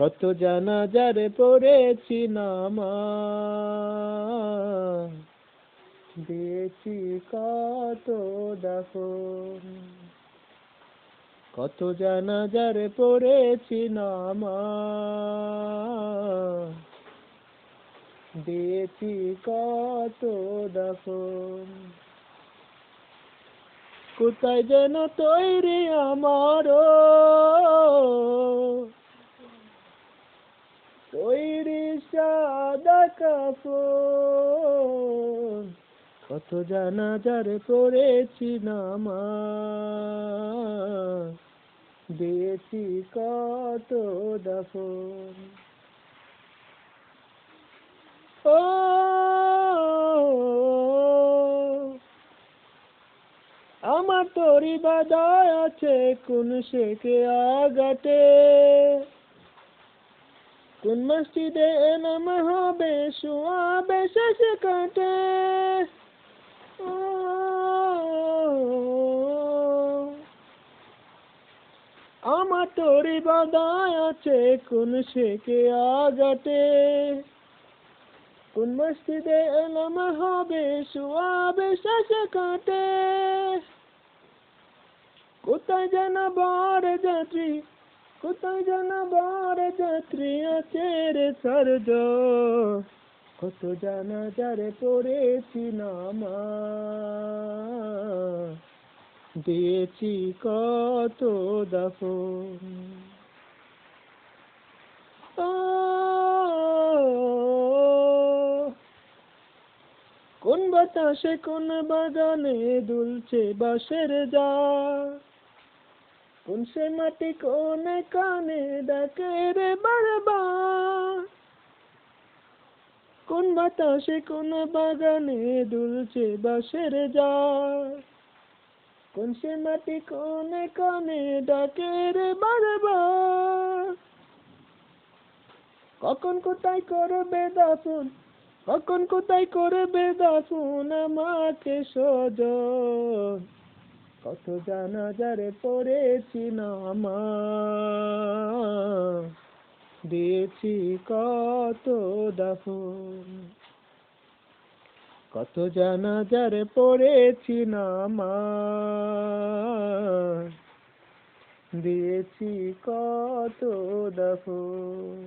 কত জানাজারে পড়েছি নামাজ, দিয়েছি কত দাফন। কত জানাজারে পড়েছি নামাজ, দিয়েছি কত দাফন। কোথায় যেন তৈরি আমারও তৈরি সাদা কাফন। কত জানাজারে পড়েছি নামাজ, দিয়েছি কত দাফন। ও আমার তোরি বাদায় আছে কোন শেখে আগাটে, কোন মসজিদে এনাম হবে শুয়াবে শেষে কাটে। আমার তোরি বাদায় আছে কোন শেখে আগাটে, কোন মসজিদে এনাম হবে শুয়াবে শেষে কাটে। কোথায় যেন বার যাত্রী, কোথায় যেন বার যাত্রী আছে রে সরজ। কত জানাজারে পড়েছি নামাজ, দিয়েছি কত দাফন। কোন বাতাসে কোন বাগানে দুলছে বাঁশের ডাক, কোন সে মাটি কোন কানে ডাকে রে বারবার। কোন বাতাসে কোন বাগানে দুলছে বাঁশের ডাক, কোন সে মাটি কোন কানে ডাকে রে বারবার। কখন কোথায় করবে দাফন, কখন কোথায় করবে দাফন আমাকে সজন। কত জানাজারে পড়েছি নামাজ, দিয়েছি কত দাফন। কত জানাজারে পড়েছি নামাজ, দিয়েছি কত দাফন।